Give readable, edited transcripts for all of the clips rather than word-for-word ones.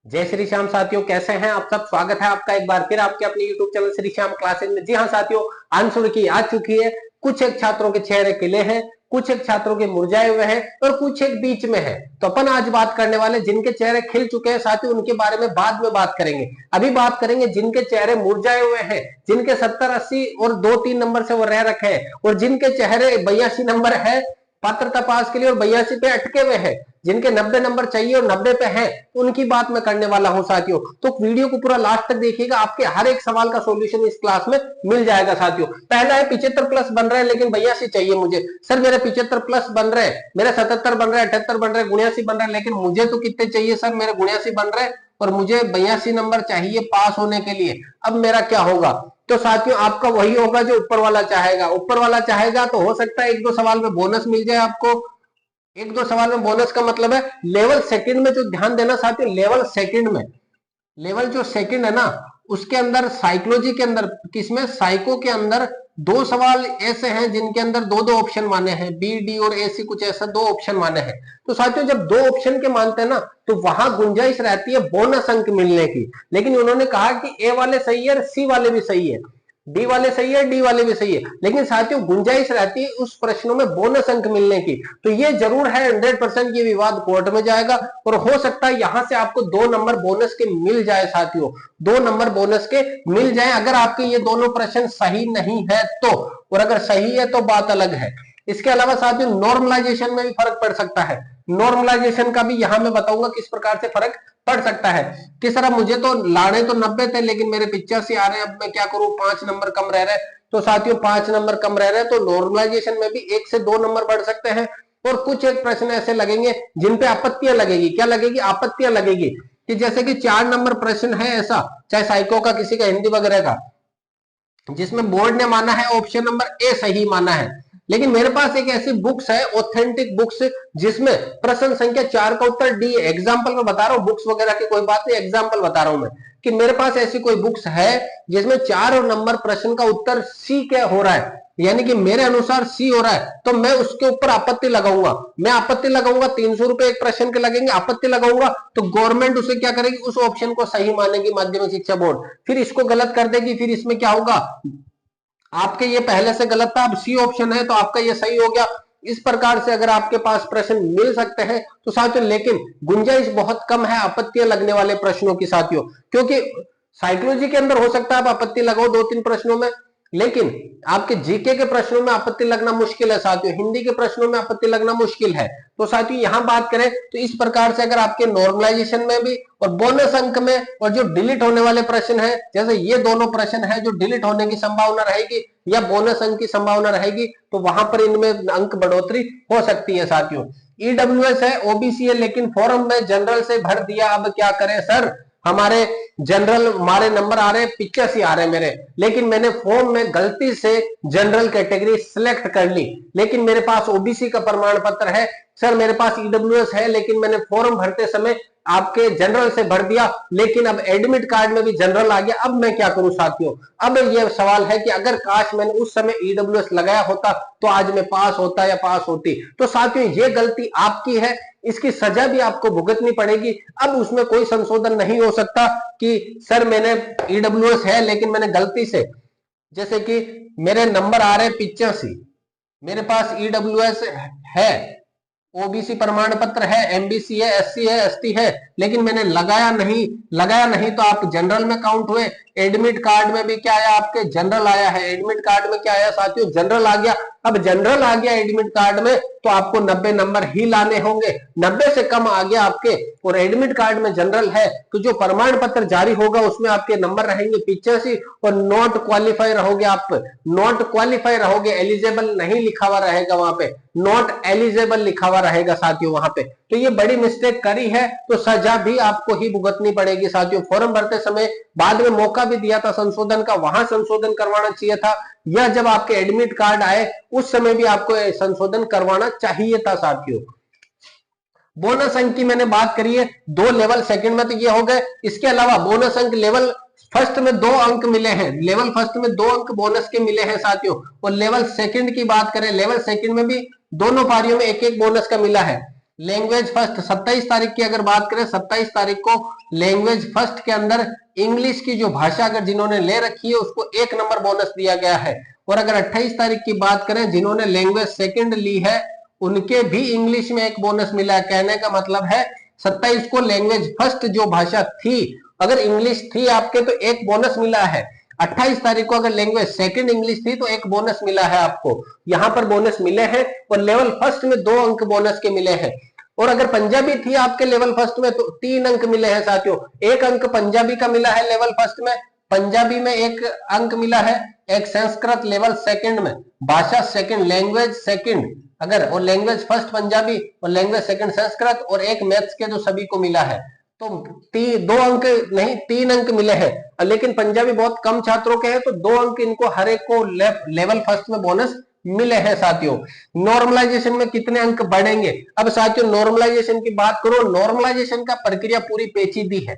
जय श्री श्याम साथियों, कैसे हैं आप सब। स्वागत है आपका एक बार फिर आपके अपने YouTube channel Shri Shyam classes में। जी हाँ साथियों, आंसर की आ चुकी है। कुछ एक छात्रों के चेहरे खिले हैं, कुछ एक छात्रों के मुरझाए हुए हैं और कुछ एक बीच में है। तो अपन आज बात करने वाले जिनके चेहरे खिल चुके हैं साथियों, उनके बारे में बाद में बात करेंगे। अभी बात करेंगे जिनके चेहरे मुरझाए हुए हैं, जिनके 70-80 और 2-3 नंबर से वो रह रखे हैं, और जिनके चेहरे 82 नंबर है पात्रता पास के लिए और 82 पे अटके हुए हैं, जिनके 90 नंबर चाहिए और 90 पे हैं, उनकी बात मैं करने वाला हूं साथियों। तो वीडियो को पूरा लास्ट तक देखिएगा, आपके हर एक सवाल का सॉल्यूशन इस क्लास में मिल जाएगा साथियों। पहला है 75 प्लस बन रहा है लेकिन 82 चाहिए मुझे। सर मेरे 75 प्लस बन रहे हैं, मेरे 77 बन रहे हैं, 78 बन रहे हैं, 79 बन रहे हैं, लेकिन मुझे तो कितने चाहिए सर, मेरे 79 बन रहे हैं और मुझे 82 नंबर चाहिए पास होने के लिए। अब मेरा क्या होगा? तो साथियों आपका वही होगा जो ऊपर वाला चाहेगा। ऊपर वाला चाहेगा तो हो सकता है एक दो सवाल में बोनस मिल जाए आपको। एक दो सवाल में बोनस का मतलब है लेवल सेकंड में, जो ध्यान देना साथियों, लेवल सेकंड में, लेवल जो सेकंड है ना, उसके अंदर साइकोलॉजी के अंदर, किसमें, साइको के अंदर दो सवाल ऐसे हैं जिनके अंदर दो दो ऑप्शन माने हैं, बी डी और ए सी, कुछ ऐसा दो ऑप्शन माने हैं। तो साथियों जब दो ऑप्शन के मानते हैं ना, तो वहां गुंजाइश रहती है बोनस अंक मिलने की। लेकिन उन्होंने कहा कि ए वाले सही है, सी वाले भी सही है, डी वाले सही है, डी वाले भी सही है, लेकिन साथियों गुंजाइश रहती है उस प्रश्नों में बोनस अंक मिलने की। तो ये जरूर है 100% ये विवाद कोर्ट में जाएगा और हो सकता है यहां से आपको 2 नंबर बोनस के मिल जाए साथियों, 2 नंबर बोनस के मिल जाए अगर आपके ये दोनों प्रश्न सही नहीं है तो। और अगर सही है तो बात अलग है। इसके अलावा साथियों नॉर्मलाइजेशन में भी फर्क पड़ सकता है। नॉर्मलाइजेशन का भी यहां मैं बताऊंगा किस प्रकार से फर्क पड़ सकता है कि सर अब मुझे तो लाने तो 90 थे लेकिन मेरे 85 आ रहे हैं, अब मैं क्या करूं, 5 नंबर कम रह रहे हैं। तो साथियों 5 नंबर कम रह रहे हैं तो नॉर्मलाइजेशन में भी 1 से 2 नंबर बढ़ सकते हैं। और कुछ एक प्रश्न ऐसे लगेंगे जिन पे आपत्तियां लगेगी। क्या लगेगी? आपत्तियां लगेगी कि जैसे कि 4 नंबर प्रश्न है ऐसा, चाहे साइको का, किसी का हिंदी वगैरह का, जिसमें बोर्ड ने माना है ऑप्शन नंबर ए सही माना है, लेकिन मेरे पास एक ऐसी बुक्स है, ऑथेंटिक बुक्स, जिसमें प्रश्न संख्या 4 का उत्तर डी है। एग्जाम्पल में बता रहा हूं, बुक्स वगैरह की कोई बात नहीं, एग्जाम्पल बता रहा हूं मैं कि मेरे पास ऐसी कोई बुक्स है जिसमें 4 नंबर प्रश्न का उत्तर सी क्या हो रहा है, यानी कि मेरे अनुसार सी हो रहा है, तो मैं उसके ऊपर आपत्ति लगाऊंगा। मैं आपत्ति लगाऊंगा, 300 रुपए एक प्रश्न के लगेंगे, आपत्ति लगाऊंगा तो गवर्नमेंट उसे क्या करेगी, उस ऑप्शन को सही मानेगी माध्यमिक शिक्षा बोर्ड, फिर इसको गलत कर देगी। फिर इसमें क्या होगा, आपके ये पहले से गलत था, अब सी ऑप्शन है तो आपका ये सही हो गया। इस प्रकार से अगर आपके पास प्रश्न मिल सकते हैं तो साथियों, लेकिन गुंजाइश बहुत कम है आपत्तियां लगने वाले प्रश्नों की साथियों, क्योंकि साइकोलॉजी के अंदर हो सकता है आप आपत्ति लगाओ 2-3 प्रश्नों में, लेकिन आपके जीके के प्रश्नों में आपत्ति लगना मुश्किल है साथियों, हिंदी के प्रश्नों में आपत्ति लगना मुश्किल है। तो साथियों यहां बात करें तो इस प्रकार से अगर आपके नॉर्मलाइजेशन में भी और बोनस अंक में, और जो डिलीट होने वाले प्रश्न है, जैसे ये दोनों प्रश्न है जो डिलीट होने की संभावना रहेगी या बोनस अंक की संभावना रहेगी, तो वहां पर इनमें अंक बढ़ोतरी हो सकती है साथियों। ईडब्ल्यूएस है, ओबीसी है, लेकिन फॉर्म में जनरल से भर दिया, अब क्या करें सर, हमारे जनरल, हमारे नंबर आ रहे हैं 85 आ रहे हैं मेरे, लेकिन मैंने फॉर्म में गलती से जनरल कैटेगरी सिलेक्ट कर ली, लेकिन मेरे पास ओबीसी का प्रमाण पत्र है। सर मेरे पास ईडब्ल्यूएस है लेकिन मैंने फॉर्म भरते समय आपके जनरल से भर दिया, लेकिन अब एडमिट कार्ड में भी जनरल आ गया, अब मैं क्या करूं साथियों। अब यह सवाल है कि अगर काश मैंने उस समय ईडब्ल्यूएस लगाया होता तो आज मैं पास होता या पास होती। तो साथियों ये गलती आपकी है, इसकी सजा भी आपको भुगतनी पड़ेगी। अब उसमें कोई संशोधन नहीं हो सकता कि सर मैंने ईडब्ल्यूएस है लेकिन मैंने गलती से, जैसे कि मेरे नंबर आ रहे 85, मेरे पास ईडब्ल्यूएस है, ओबीसी प्रमाण पत्र है, एमबीसी है, एससी है, एसटी है, लेकिन मैंने लगाया नहीं तो आप जनरल में काउंट हुए। एडमिट कार्ड में भी क्या आया, आपके जनरल आया है, एडमिट कार्ड में क्या आया साथियों, जनरल आ गया। अब जनरल आ गया एडमिट कार्ड में तो आपको 90 नंबर ही लाने होंगे, 90 से कम आ गया आपके और एडमिट कार्ड में जनरल है, तो जो प्रमाण पत्र जारी होगा उसमें आपके नंबर रहेंगे 85 और नॉट क्वालिफाई रहोगे आप, नॉट क्वालिफाई रहोगे, एलिजिबल नहीं लिखा हुआ रहेगा वहां पे, नॉट एलिजिबल लिखा हुआ रहेगा साथियों वहां पे। तो ये बड़ी मिस्टेक करी है तो सजा भी आपको ही भुगतनी पड़ेगी साथियों। फॉर्म भरते समय बाद में मौका भी दिया था संशोधन का, वहां संशोधन करवाना चाहिए था, या जब आपके एडमिट कार्ड आए उस समय भी आपको संशोधन करवाना चाहिए था साथियों। बोनस अंक की मैंने बात करी है, 2 लेवल सेकंड में तो ये हो गए, इसके अलावा बोनस अंक लेवल फर्स्ट में 2 अंक मिले हैं, लेवल फर्स्ट में 2 अंक बोनस के मिले हैं साथियों। और लेवल सेकंड की बात करें, लेवल सेकंड में भी दोनों पारियों में एक एक बोनस का मिला है। लैंग्वेज फर्स्ट 27 तारीख की अगर बात करें, 27 तारीख को लैंग्वेज फर्स्ट के अंदर इंग्लिश की जो भाषा अगर जिन्होंने ले रखी है उसको 1 नंबर बोनस दिया गया है। और अगर 28 तारीख की बात करें, जिन्होंने लैंग्वेज सेकंड ली है उनके भी इंग्लिश में एक बोनस मिला है। कहने का मतलब है 27 को लैंग्वेज फर्स्ट जो भाषा थी, अगर इंग्लिश थी आपके तो एक बोनस मिला है। 28 तारीख को अगर लैंग्वेज सेकंड इंग्लिश थी तो एक बोनस मिला है आपको। यहां पर बोनस मिले हैं और लेवल फर्स्ट में 2 अंक बोनस के मिले हैं। और अगर पंजाबी थी आपके लेवल फर्स्ट में तो 3 अंक मिले हैं साथियों। 1 अंक पंजाबी का मिला है लेवल फर्स्ट में, पंजाबी में 1 अंक मिला है। एक संस्कृत लेवल सेकंड में, भाषा सेकंड, लैंग्वेज सेकंड अगर, और लैंग्वेज फर्स्ट पंजाबी और लैंग्वेज सेकंड संस्कृत, और 1 मैथ्स के जो सभी को मिला है। तो 2 अंक नहीं 3 अंक मिले हैं। लेकिन पंजाबी बहुत कम छात्रों के हैं तो 2 अंक इनको हर एक को लेवल फर्स्ट में बोनस मिले हैं साथियों। नॉर्मलाइजेशन में कितने अंक बढ़ेंगे? अब साथियों नॉर्मलाइजेशन की बात करो, नॉर्मलाइजेशन का प्रक्रिया पूरी पेचीदी है।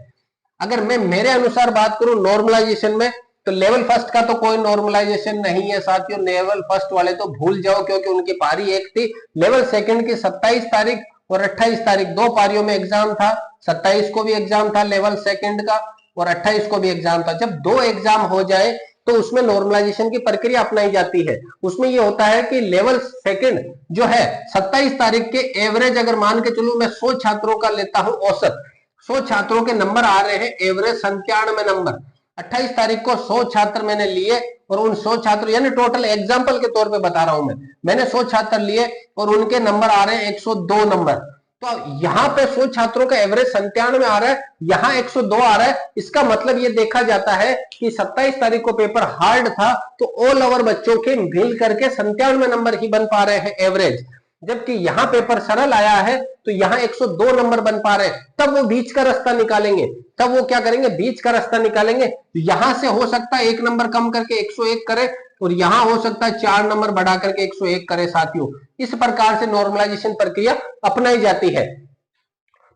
अगर मैं मेरे अनुसार बात करूं नॉर्मलाइजेशन में, तो लेवल फर्स्ट का तो कोई नॉर्मलाइजेशन नहीं है साथियों। लेवल फर्स्ट वाले तो भूल जाओ क्योंकि उनकी पारी एक थी। लेवल सेकंड की 27 तारीख और 28 तारीख 2 पारियों में एग्जाम था। 27 को भी एग्जाम था लेवल सेकंड का और 28 को भी एग्जाम था। जब 2 एग्जाम हो जाए तो उसमें नॉर्मलाइजेशन की प्रक्रिया अपनाई जाती है। उसमें यह होता है कि लेवल सेकंड जो है 27 तारीख के एवरेज अगर मान के चलूं मैं 100 छात्रों का लेता हूं औसत, 100 छात्रों के नंबर आ रहे हैं एवरेज 97 नंबर। 28 तारीख को 100 छात्र मैंने लिए और उन 100 छात्र यानी टोटल एग्जाम्पल के तौर पे बता रहा हूं मैंने 100 छात्र लिए और उनके नंबर आ रहे हैं 102 नंबर। तो यहाँ पे 100 छात्रों का एवरेज 97 आ रहा है, यहाँ 102 आ रहा है। इसका मतलब ये देखा जाता है कि 27 तारीख को पेपर हार्ड था तो ऑल ओवर बच्चों के मिल करके 97 नंबर ही बन पा रहे हैं एवरेज। जबकि यहाँ पेपर सरल आया है तो यहाँ 102 नंबर बन पा रहे हैं। तब वो बीच का रास्ता निकालेंगे, तब वो क्या करेंगे, बीच का रास्ता निकालेंगे। यहां से हो सकता है 1 नंबर कम करके 101 करे और यहां हो सकता है 4 नंबर बढ़ा करके 101 करे साथियों। इस प्रकार से नॉर्मलाइजेशन प्रक्रिया अपनाई जाती है।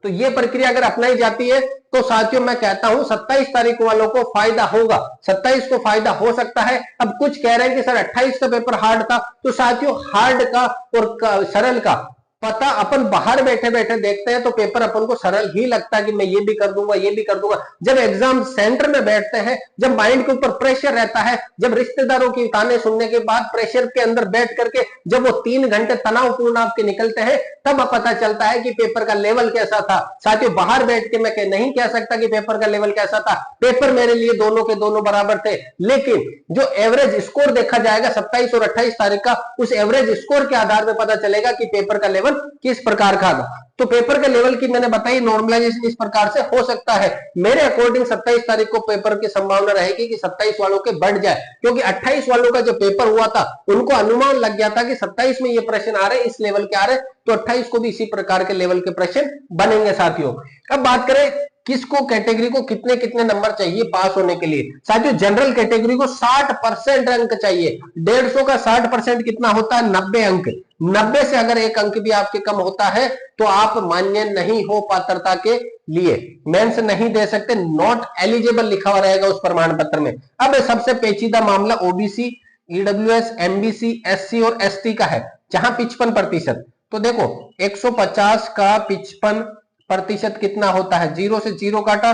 तो ये प्रक्रिया अगर अपनाई जाती है तो साथियों मैं कहता हूं 27 तारीख वालों को फायदा होगा, 27 को फायदा हो सकता है। अब कुछ कह रहे हैं कि सर 28 का पेपर हार्ड था, तो साथियों हार्ड का और सरल का पता अपन बाहर बैठे बैठे देखते हैं तो पेपर अपन को सरल ही लगता है कि मैं ये भी कर दूंगा ये भी कर दूंगा। जब एग्जाम सेंटर में बैठते हैं, जब माइंड के ऊपर प्रेशर रहता है, जब रिश्तेदारों की ताने सुनने के बाद प्रेशर के अंदर बैठ करके जब वो 3 घंटे तनावपूर्ण आपके निकलते हैं, तब पता चलता है कि पेपर का लेवल कैसा था। साथियों बाहर बैठ के मैं नहीं कह सकता कि पेपर का लेवल कैसा था। पेपर मेरे लिए दोनों के दोनों बराबर थे, लेकिन जो एवरेज स्कोर देखा जाएगा 27 और 28 तारीख का, उस एवरेज स्कोर के आधार पर पता चलेगा कि पेपर का लेवल किस प्रकार का था। तो पेपर के लेवल की मैंने बताई नॉर्मलाइजेशन इस प्रकार से हो सकता है। मेरे अकॉर्डिंग 27 तारीख को पेपर की संभावना रहेगी कि 27 वालों के बढ़ जाए, क्योंकि 28 वालों का जो पेपर हुआ था उनको अनुमान लग गया था कि 27 में ये प्रश्न आ रहे हैं, इस लेवल के आ रहे हैं, तो 28 को भी इसी प्रकार के लेवल के प्रश्न बनेंगे साथियों। अब बात करें किसको कैटेगरी को कितने कितने नंबर चाहिए पास होने के लिए। साथियों जनरल कैटेगरी को 60% अंक चाहिए। 150 का 60% कितना होता है, 90 अंक। 90 से अगर 1 अंक भी आपके कम होता है तो आप मान्य नहीं हो पात्रता के लिए, मेंस नहीं दे सकते, नॉट एलिजिबल लिखा हुआ रहेगा उस प्रमाण पत्र में। अब सबसे पेचीदा मामला ओबीसी, ईडब्ल्यूएस, एमबीसी, एससी और एसटी का है, जहां 55%। तो देखो 150 का 55% कितना होता है, 0 से 0 काटा,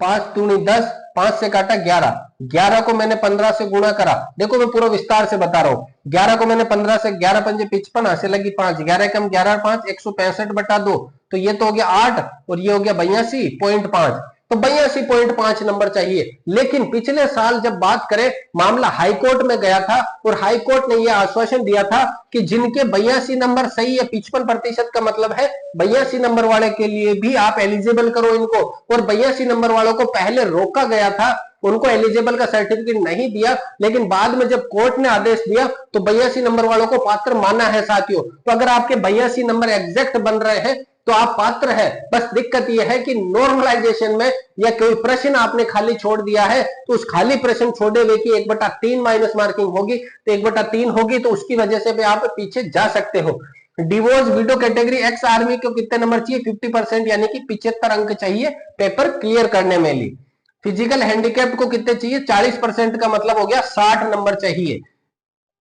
5 दूनी 10, 5 से काटा 11, 11 को मैंने 15 से गुणा करा। देखो मैं पूरा विस्तार से बता रहा हूं। 11 को मैंने 15 से 11 पंजे 55 से लगी 5, 11 कम 11 5 165/2, तो ये तो हो गया 8 और ये हो गया 82.5। तो 82.5 नंबर चाहिए। लेकिन पिछले साल जब बात करें, मामला हाईकोर्ट में गया था और हाईकोर्ट ने यह आश्वासन दिया था कि जिनके 82 नंबर सही है, 55% का मतलब है 82 नंबर वाले के लिए भी आप एलिजिबल करो इनको। और 82 नंबर वालों को पहले रोका गया था, उनको एलिजिबल का सर्टिफिकेट नहीं दिया, लेकिन बाद में जब कोर्ट ने आदेश दिया तो 82 नंबर वालों को पात्र माना है साथियों। तो अगर आपके 82 नंबर एग्जैक्ट बन रहे हैं तो आप पात्र है। बस दिक्कत यह है कि नॉर्मलाइजेशन में या कोई प्रश्न आपने खाली छोड़ दिया है तो उस खाली प्रश्न छोड़े हुए की 1/3 माइनस मार्किंग होगी, तो 1/3 होगी, तो उसकी वजह से भी आप पीछे जा सकते हो। Divorce window category ex army को कितने नंबर चाहिए, 50% यानी कि 75 अंक चाहिए पेपर क्लियर करने में लिए। फिजिकल हैंडीकैप को कितने चाहिए, 40% का मतलब हो गया 60 नंबर चाहिए।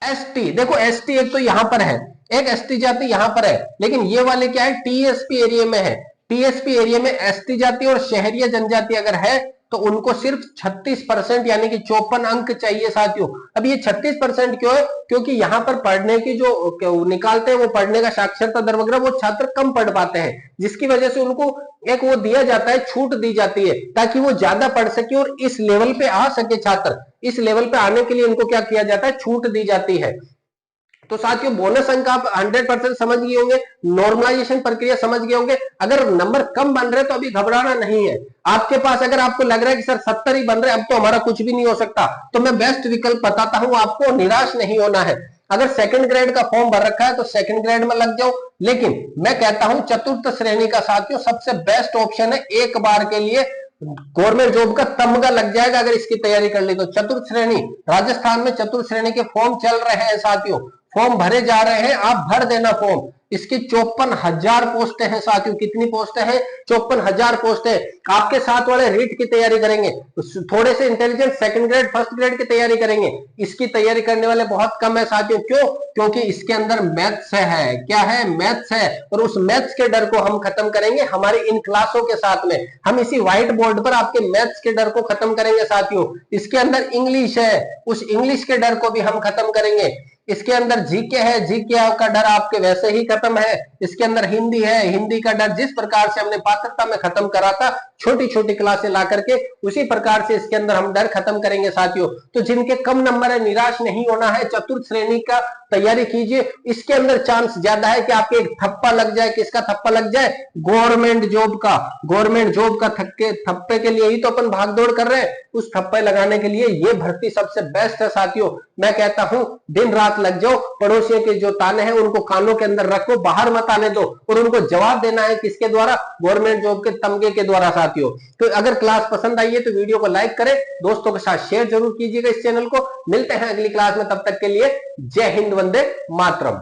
एसटी, देखो एसटी एक तो यहां पर है, एक एसटी जाति यहां पर है, लेकिन ये वाले क्या है, टीएसपी एरिया में है। टीएसपी एरिया में एसटी जाति और शहरी जनजाति अगर है तो उनको सिर्फ 36% यानी कि 54 अंक चाहिए साथियों। अब ये 36% क्यों है, क्योंकि यहां पर पढ़ने की जो निकालते हैं वो पढ़ने का साक्षरता दर वगैरह वो छात्र कम पढ़ पाते हैं, जिसकी वजह से उनको एक वो दिया जाता है, छूट दी जाती है ताकि वो ज्यादा पढ़ सके और इस लेवल पे आ सके छात्र। इस लेवल पे आने के लिए इनको क्या किया जाता है, छूट दी जाती है। तो साथियों बोनस अंक आप 100% समझ गए होंगे, नॉर्मलाइजेशन प्रक्रिया समझ गए होंगे। अगर नंबर कम बन रहे तो अभी घबराना नहीं है। आपके पास अगर आपको लग रहा है कि सर 70 ही बन रहे, अब तो हमारा कुछ भी नहीं हो सकता, तो मैं बेस्ट विकल्प बताता हूं, आपको निराश नहीं होना है। अगर सेकंड ग्रेड का फॉर्म भर रखा है तो सेकंड ग्रेड में लग जाओ, लेकिन मैं कहता हूं चतुर्थ श्रेणी का साथियों सबसे बेस्ट ऑप्शन है। एक बार के लिए गवर्नमेंट जॉब का तमगा लग जाएगा अगर इसकी तैयारी कर ली तो। चतुर्थ श्रेणी, राजस्थान में चतुर्थ श्रेणी के फॉर्म चल रहे हैं साथियों, फॉर्म भरे जा रहे हैं, आप भर देना फॉर्म। इसकी 54,000 पोस्टें हैं साथियों। कितनी पोस्टें हैं, 54,000 पोस्टें। आपके साथ वाले रीट की तैयारी करेंगे, थोड़े से intelligent second grade first grade की तैयारी करेंगे, इसकी तैयारी करने वाले बहुत कम है साथियों। क्यों, क्योंकि इसके अंदर मैथ्स है। क्या है, मैथ्स है। और उस मैथ्स के डर को हम खत्म करेंगे हमारी इन क्लासों के साथ में। हम इसी व्हाइट बोर्ड पर आपके मैथ्स के डर को खत्म करेंगे साथियों। इसके अंदर इंग्लिश है, उस इंग्लिश के डर को भी हम खत्म करेंगे। इसके अंदर जीके है, जीके का डर आपके वैसे ही खत्म है। इसके अंदर हिंदी है, हिंदी का डर जिस प्रकार से हमने पात्रता में खत्म करा था छोटी छोटी क्लासें ला करके, उसी प्रकार से इसके अंदर हम डर खत्म करेंगे साथियों। तो जिनके कम नंबर है निराश नहीं होना है, चतुर्थ श्रेणी का तैयारी कीजिए। इसके अंदर चांस ज्यादा है कि आपके एक थप्पा लग जाए। किसका थप्पा लग जाए, गवर्नमेंट जॉब का। गवर्नमेंट जॉब का थप्पे के लिए ही तो अपन भागदौड़ कर रहे हैं, उस थप्पे लगाने के लिए ये भर्ती सबसे बेस्ट है साथियों। मैं कहता हूं दिन रात लग जाओ, पड़ोसियों के जो ताने हैं उनको कानों के अंदर रखो, बाहर मत आने दो, और उनको जवाब देना है किसके द्वारा, गवर्नमेंट जॉब के तमगे के द्वारा साथियों। तो अगर क्लास पसंद आई है तो वीडियो को लाइक करें, दोस्तों के साथ शेयर जरूर कीजिएगा इस चैनल को। मिलते हैं अगली क्लास में, तब तक के लिए जय हिंद, वंदे मातरम।